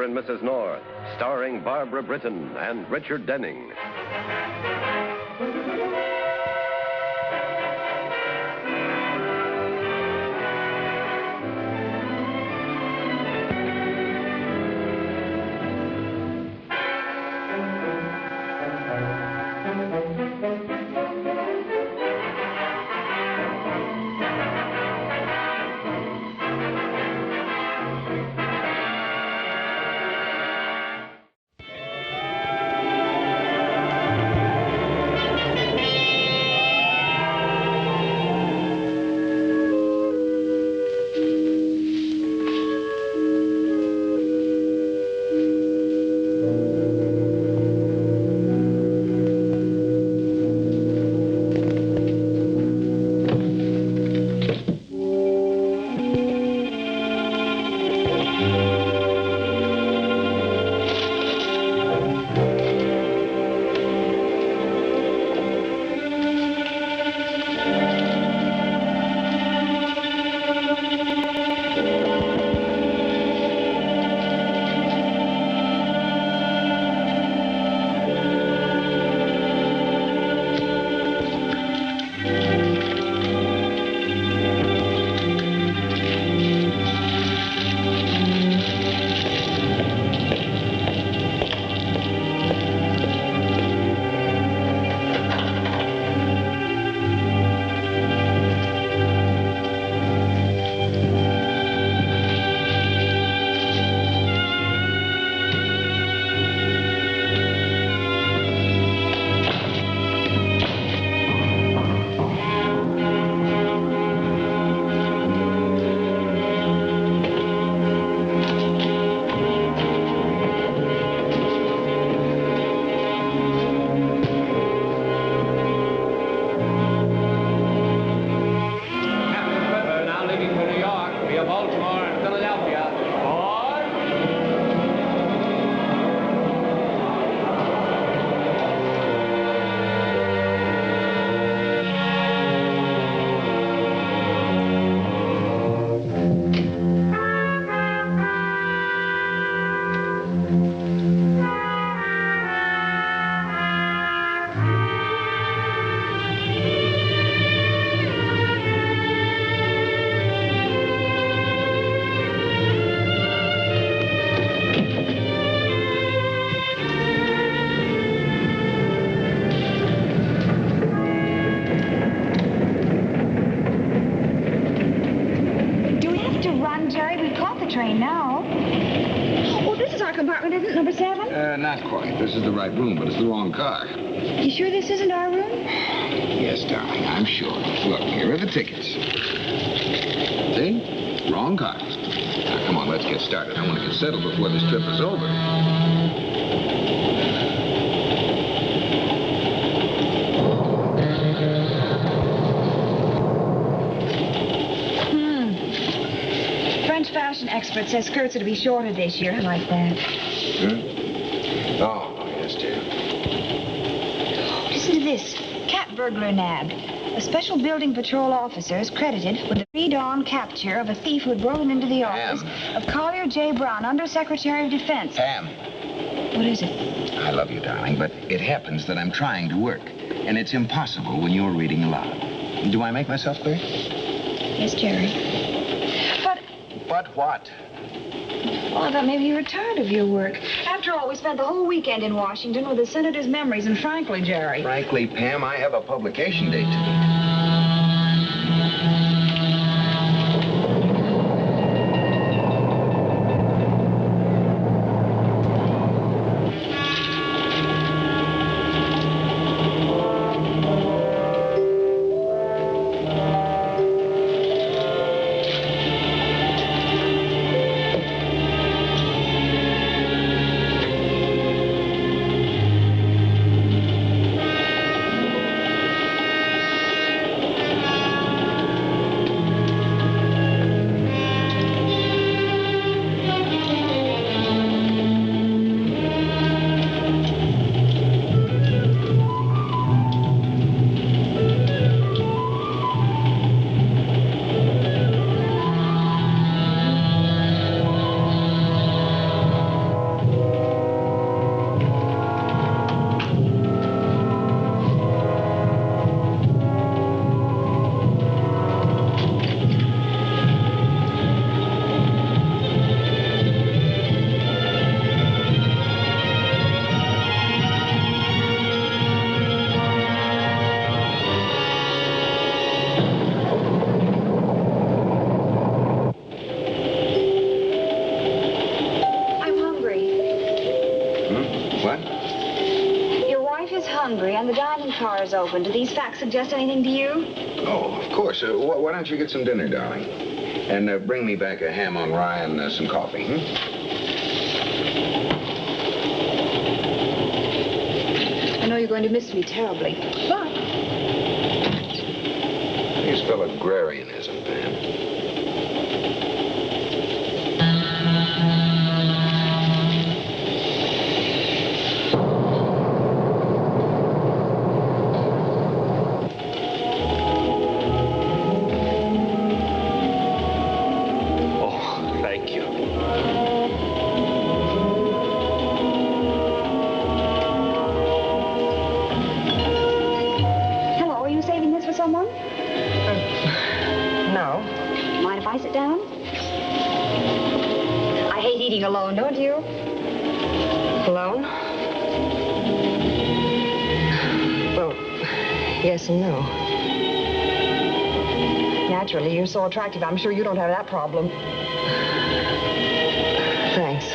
and Mrs. North, starring Barbara Britton and Richard Denning. Train now. Oh, this is our compartment, isn't it? Number 7? Not quite. This is the right room, but it's the wrong car. You sure this isn't our room? Yes, darling, I'm sure. Look, here are the tickets. See? Wrong car. Now, come on, let's get started. I want to get settled before this trip is over. Fashion expert says skirts are to be shorter this year. I like that. Oh, yes, dear. Listen to this. Cat burglar nabbed. A special building patrol officer is credited with the pre-dawn capture of a thief who had broken into the office of Collier J. Brown, Undersecretary of Defense. Pam. What is it? I love you, darling, but it happens that I'm trying to work, and it's impossible when you're reading aloud. Do I make myself clear? Yes, Jerry. But what? Well, I thought maybe you were tired of your work. After all, we spent the whole weekend in Washington with the senator's memories, and frankly, Jerry... Frankly, Pam, I have a publication date to meet. is hungry and the dining car is open. Do these facts suggest anything to you? Oh, of course. Why don't you get some dinner, darling? And bring me back a ham on rye and some coffee, I know you're going to miss me terribly, but... You spell agrarianism, Pam. Someone? No. Mind if I sit down? I hate eating alone, don't you? Alone? Well, yes and no. Naturally, you're so attractive. I'm sure you don't have that problem. Thanks.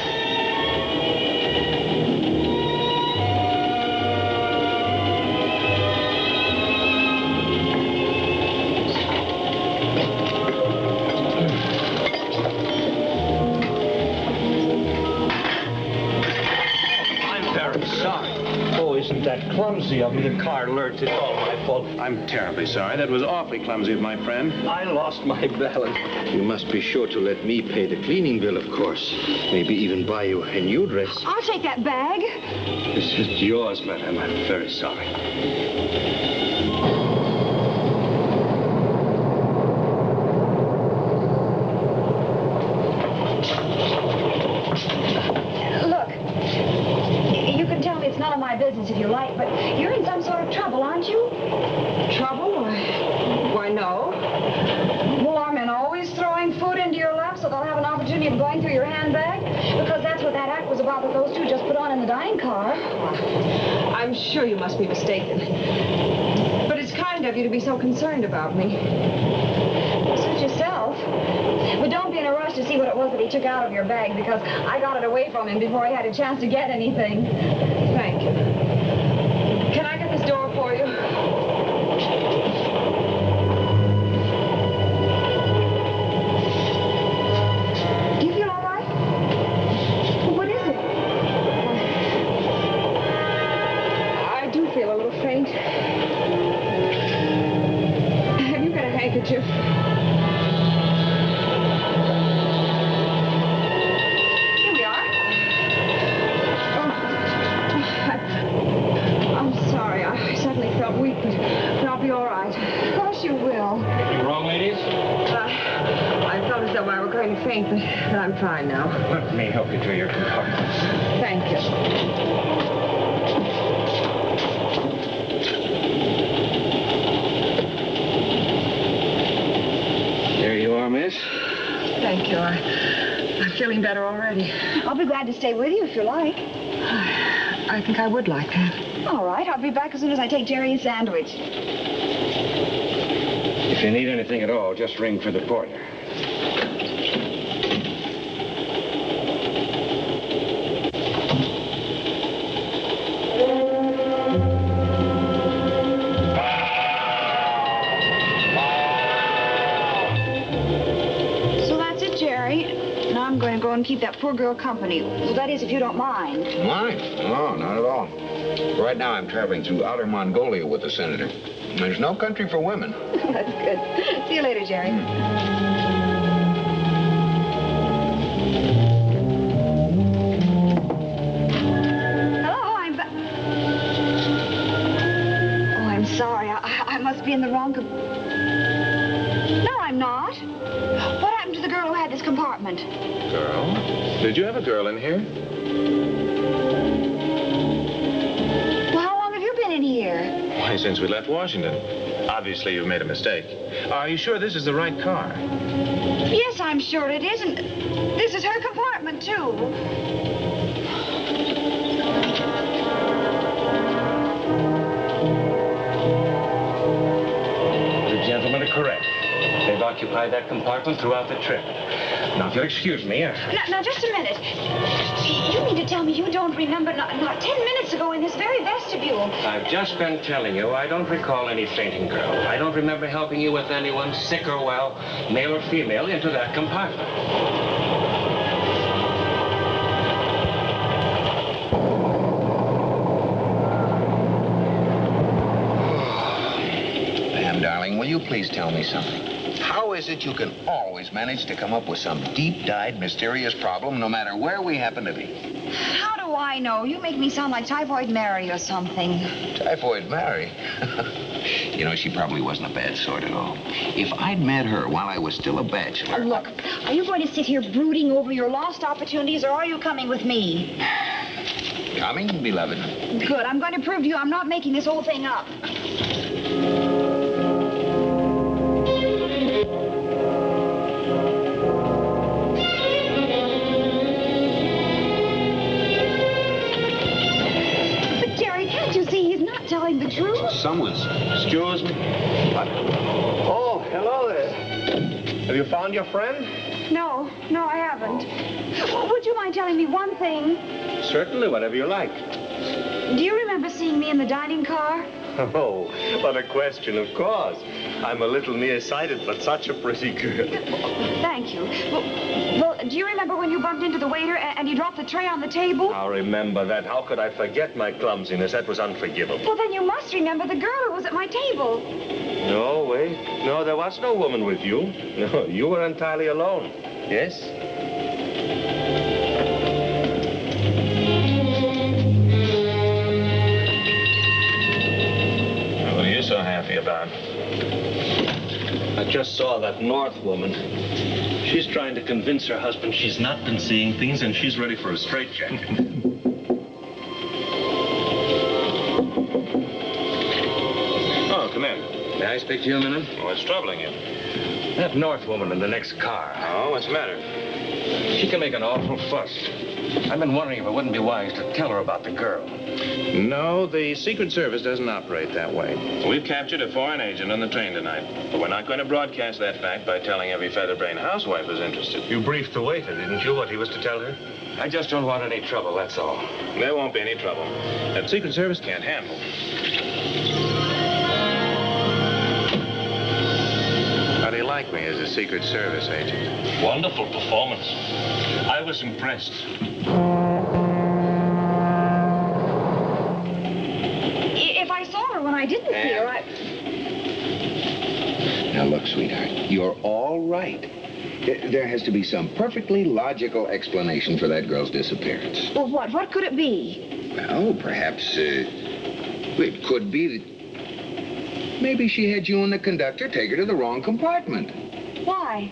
Isn't that clumsy of me? The car lurched. It's all my fault. I'm terribly sorry. That was awfully clumsy of my friend. I lost my balance. You must be sure to let me pay the cleaning bill, of course. Maybe even buy you a new dress. I'll take that bag. This is yours, madam. I'm very sorry. None of my business if you like, but you're in some sort of trouble, aren't you? Trouble? Why, no. Well, are men always throwing food into your lap so they'll have an opportunity of going through your handbag? Because that's what that act was about that those two just put on in the dining car. I'm sure you must be mistaken. But it's kind of you to be so concerned about me. Suit yourself. But don't be in a rush to see what it was that he took out of your bag, because I got it away from him before he had a chance to get anything. Thank you. Can I get this door for you? Do you feel all right? What is it? I do feel a little faint. Have you got a handkerchief? Faint, but I'm fine now. Let me help you to your compartment. Thank you. There you are, miss. Thank you. I'm feeling better already. I'll be glad to stay with you if you like. I think I would like that. All right, I'll be back as soon as I take Jerry a sandwich. If you need anything at all, just ring for the porter. And keep that poor girl company. Well, that is, if you don't mind. Mind? No, not at all. Right now, I'm traveling through outer Mongolia with the senator. There's no country for women. That's good. See you later, Jerry. Hello, I'm back. Oh, I'm sorry. I must be in the wrong No, I'm not. What happened to the girl who had this compartment? Girl? Did you have a girl in here? Well, how long have you been in here? Why, since we left Washington. Obviously, you've made a mistake. Are you sure this is the right car? Yes, I'm sure it is, and this is her compartment, too. The gentlemen are correct. They've occupied that compartment throughout the trip. Now, if you'll excuse me, Now, just a minute. You mean to tell me you don't remember not 10 minutes ago in this very vestibule? I've just been telling you I don't recall any fainting, girl. I don't remember helping you with anyone, sick or well, male or female, into that compartment. Pam, darling, will you please tell me something? How is it you can always manage to come up with some deep-dyed, mysterious problem, no matter where we happen to be? How do I know? You make me sound like Typhoid Mary or something. Typhoid Mary? You know, she probably wasn't a bad sort at all. If I'd met her while I was still a bachelor... Look, are you going to sit here brooding over your lost opportunities, or are you coming with me? Coming, beloved. Good. I'm going to prove to you I'm not making this whole thing up. Telling the truth? Someone's... excuse me. What? Oh, hello there. Have you found your friend? No, I haven't. Would you mind telling me one thing? Certainly, whatever you like. Do you remember seeing me in the dining car? Oh, what a question, of course. I'm a little nearsighted, but such a pretty girl. Thank you. Well, do you remember when you bumped into the waiter and he dropped the tray on the table? I'll remember that. How could I forget my clumsiness? That was unforgivable. Well, then you must remember the girl who was at my table. No, wait. No, there was no woman with you. No, you were entirely alone. Yes? What are you so happy about? I just saw that North woman. She's trying to convince her husband she's not been seeing things and she's ready for a straitjacket. Oh, come in. May I speak to you a minute? What's troubling you? That North woman in the next car. Oh, what's the matter? She can make an awful fuss. I've been wondering if it wouldn't be wise to tell her about the girl. No, the Secret Service doesn't operate that way. We've captured a foreign agent on the train tonight, but we're not going to broadcast that fact by telling every featherbrain housewife who's interested. You briefed the waiter, didn't you, what he was to tell her? I just don't want any trouble, that's all. There won't be any trouble. That Secret Service can't handle. How do you like me as a Secret Service agent? Wonderful performance. I was impressed. If I saw her when I didn't see her, Now, look, sweetheart, you're all right. There has to be some perfectly logical explanation for that girl's disappearance. Well, what? What could it be? Well, perhaps, it could be that maybe she had you and the conductor take her to the wrong compartment. Why?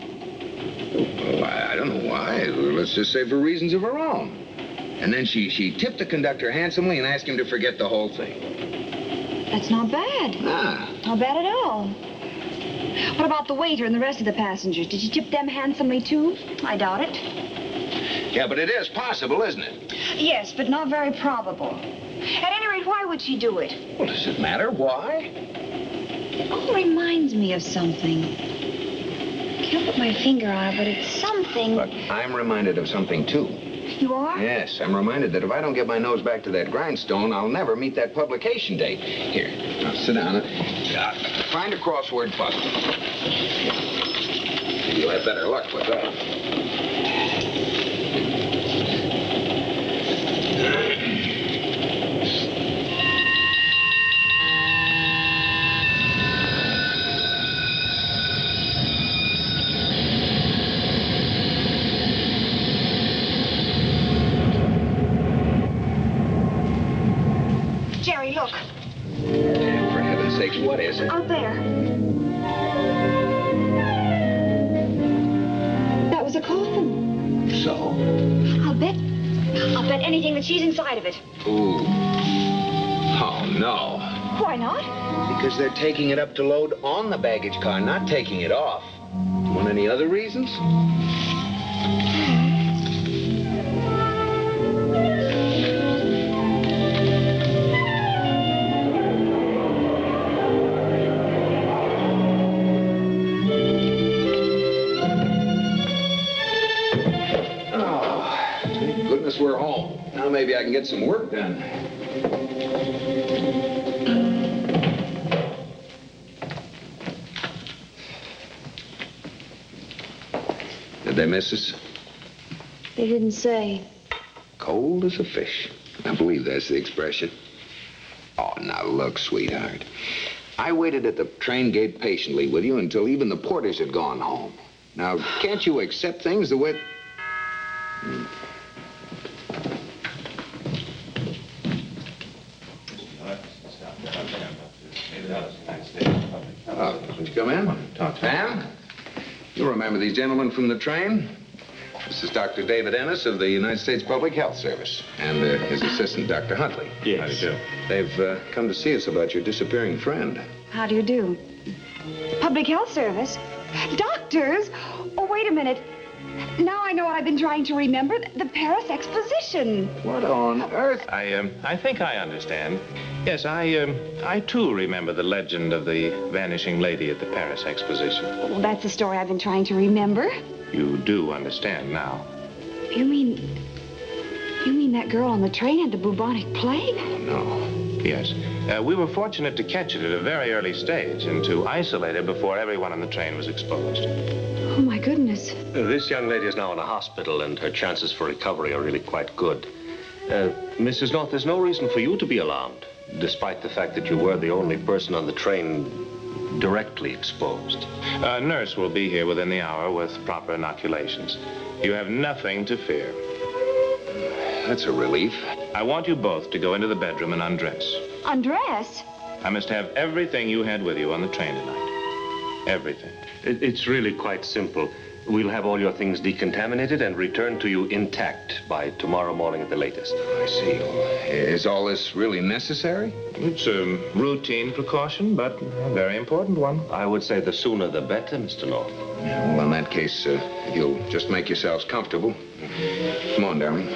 Well, I don't know why. Let's just say for reasons of her own. And then she tipped the conductor handsomely and asked him to forget the whole thing. That's not bad. Ah. Not bad at all. What about the waiter and the rest of the passengers? Did you tip them handsomely, too? I doubt it. Yeah, but it is possible, isn't it? Yes, but not very probable. At any rate, why would she do it? Well, does it matter why? It all reminds me of something. Can't put my finger on it, but it's something... Look, I'm reminded of something, too. You are? Yes, I'm reminded that if I don't get my nose back to that grindstone, I'll never meet that publication date. Here, now sit down. Find a crossword puzzle. Maybe you'll have better luck with that. Jerry, look. For heaven's sakes, what is it? Out there. That was a coffin. So? I'll bet anything that she's inside of it. Ooh. Oh, no. Why not? Because they're taking it up to load on the baggage car, not taking it off. Want any other reasons? maybe I can get some work done. Did they miss us? They didn't say. Cold as a fish. I believe that's the expression. Oh, now look, sweetheart. I waited at the train gate patiently with you until even the porters had gone home. Now, can't you accept things the way... Would you come in? Pam? You remember these gentlemen from the train? This is Dr. David Ennis of the United States Public Health Service and his assistant, Dr. Huntley. Yes. How do you do? They've come to see us about your disappearing friend. How do you do? Public Health Service? Doctors? Oh, wait a minute. Now I know what I've been trying to remember. The Paris Exposition. What on earth? I think I understand. Yes, I too remember the legend of the vanishing lady at the Paris Exposition. Well, that's the story I've been trying to remember. You do understand now. You mean that girl on the train had the bubonic plague? No. Yes. We were fortunate to catch it at a very early stage and to isolate her before everyone on the train was exposed. Oh, my goodness. This young lady is now in a hospital, and her chances for recovery are really quite good. Mrs. North, there's no reason for you to be alarmed, despite the fact that you were the only person on the train directly exposed. A nurse will be here within the hour with proper inoculations. You have nothing to fear. That's a relief. I want you both to go into the bedroom and undress. Undress? I must have everything you had with you on the train tonight. Everything. It's really quite simple. We'll have all your things decontaminated and returned to you intact by tomorrow morning at the latest. I see. Is all this really necessary? It's a routine precaution, but a very important one. I would say the sooner the better, Mr. North. Yeah, well, in that case, if you'll just make yourselves comfortable. Come on, darling.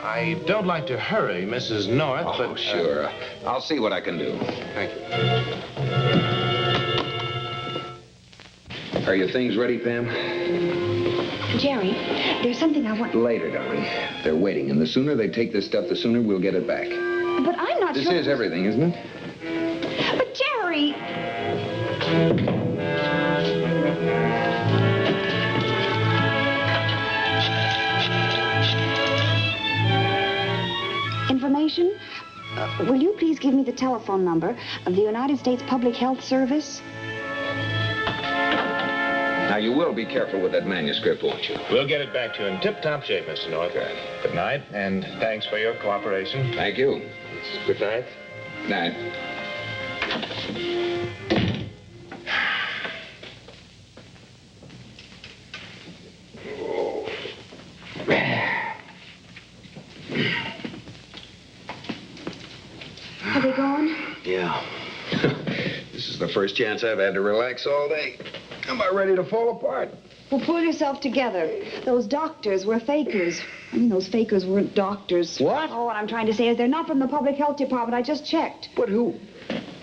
I don't like to hurry Mrs. North, but... Oh, sure. I'll see what I can do. Thank you. Are your things ready, Pam? Jerry, there's something I want... Later, darling. They're waiting, and the sooner they take this stuff, the sooner we'll get it back. But I'm not This sure... is everything, isn't it? But, Jerry... Information? Will you please give me the telephone number of the United States Public Health Service? Now, you will be careful with that manuscript, won't you? We'll get it back to you in tip-top shape, Mr. North. Good night, and thanks for your cooperation. Thank you. Good night. Night. Are they gone? Yeah. This is the first chance I've had to relax all day. I'm about ready to fall apart. Well, pull yourself together. Those doctors were fakers. I mean, those fakers weren't doctors. What? Oh, what I'm trying to say is they're not from the public health department. I just checked. But who?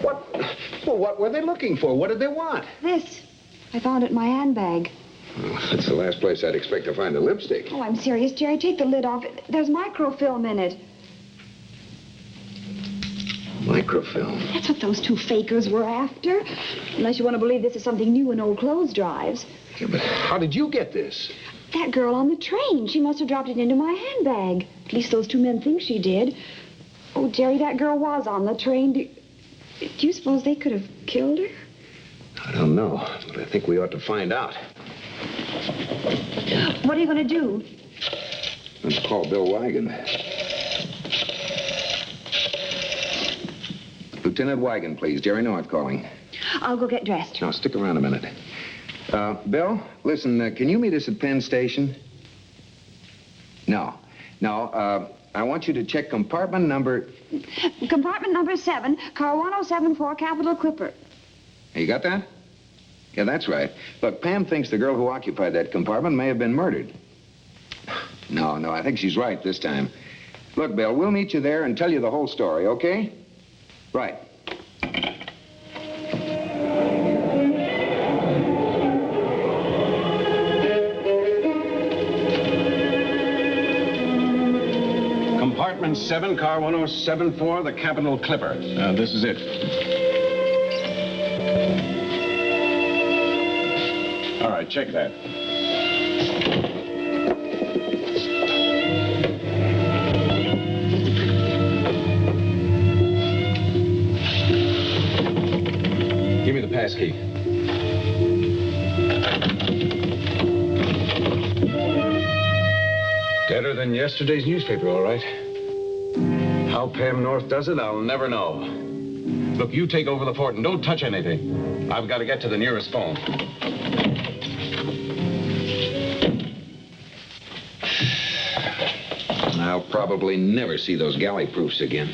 What? Well, what were they looking for? What did they want? This. I found it in my handbag. Well, that's the last place I'd expect to find a lipstick. Oh, I'm serious, Jerry. Take the lid off. There's microfilm in it. Microfilm? That's what those two fakers were after. Unless you want to believe this is something new in old clothes drives. Yeah, but how did you get this? That girl on the train. She must have dropped it into my handbag. At least those two men think she did. Oh, Jerry, that girl was on the train. Do you suppose they could have killed her? I don't know, but I think we ought to find out. What are you going to do? Let's call Bill Wigan. Lieutenant Wigan, please. Jerry North calling. I'll go get dressed. Now, stick around a minute. Bill, listen, can you meet us at Penn Station? No. No, I want you to check compartment number... Compartment number 7, car 1074, Capital Clipper. You got that? Yeah, that's right. Look, Pam thinks the girl who occupied that compartment may have been murdered. No, I think she's right this time. Look, Bill, we'll meet you there and tell you the whole story, okay? Right. Compartment 7, car 1074, the Capital Clipper. This is it. All right, check that. Give me the pass key. Deader than yesterday's newspaper, all right. How Pam North does it, I'll never know. Look, you take over the fort and don't touch anything. I've got to get to the nearest phone. I'll probably never see those galley proofs again.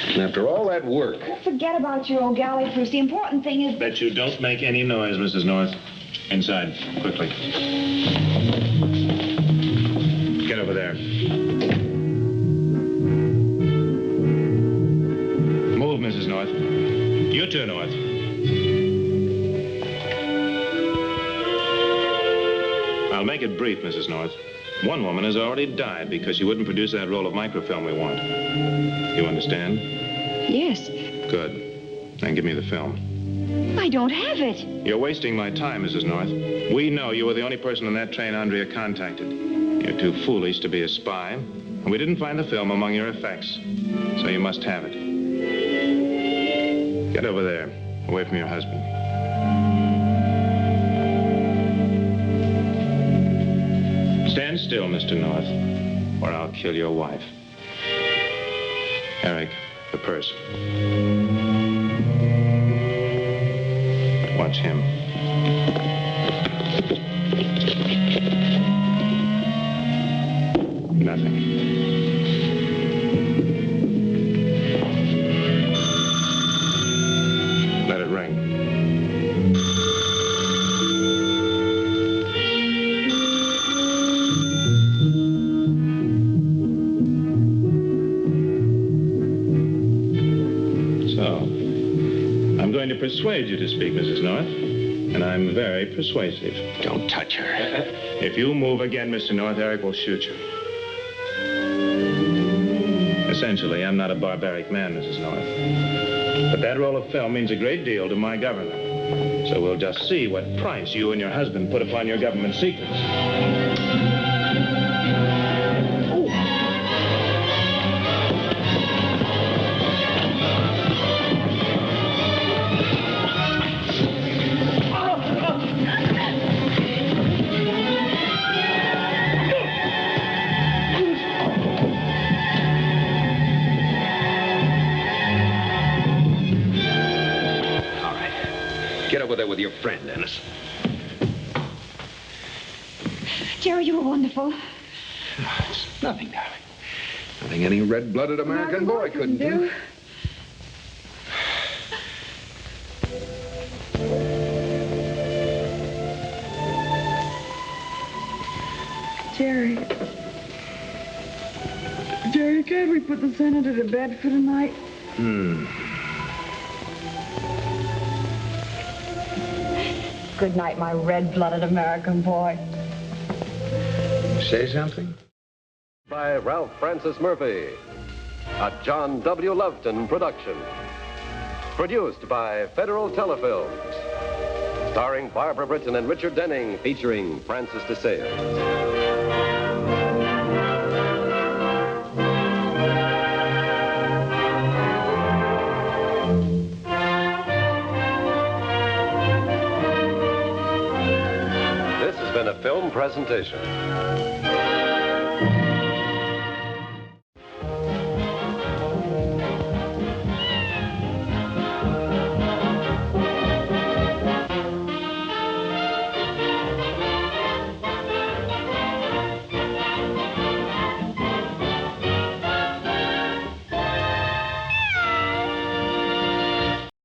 And after all that work... Forget about your old galley proofs. The important thing is... Bet you don't make any noise, Mrs. North. Inside, quickly. Get over there. Move, Mrs. North. You too, North. I'll make it brief, Mrs. North. One woman has already died because she wouldn't produce that roll of microfilm we want. You understand? Yes. Good. Then give me the film. I don't have it. You're wasting my time, Mrs. North. We know you were the only person on that train Andrea contacted. You're too foolish to be a spy, and we didn't find the film among your effects. So you must have it. Get over there, away from your husband. Stand still, Mr. North, or I'll kill your wife. Eric, the purse. Watch him. Nothing. Let it ring. I'm going to persuade you to speak, Mrs. North, and I'm very persuasive. Don't touch her. If you move again, Mr. North, Eric will shoot you. Essentially, I'm not a barbaric man, Mrs. North. But that roll of film means a great deal to my government. So we'll just see what price you and your husband put upon your government secrets. Get over there with your friend, Ennis. Jerry, you were wonderful. It's nothing, darling. Nothing any red-blooded American boy couldn't do. Jerry, can't we put the senator to bed for tonight? Good night, my red-blooded American boy. Say something? By Ralph Francis Murphy. A John W. Loveton production. Produced by Federal Telefilms. Starring Barbara Britton and Richard Denning, featuring Francis DeSales. This has been a film presentation.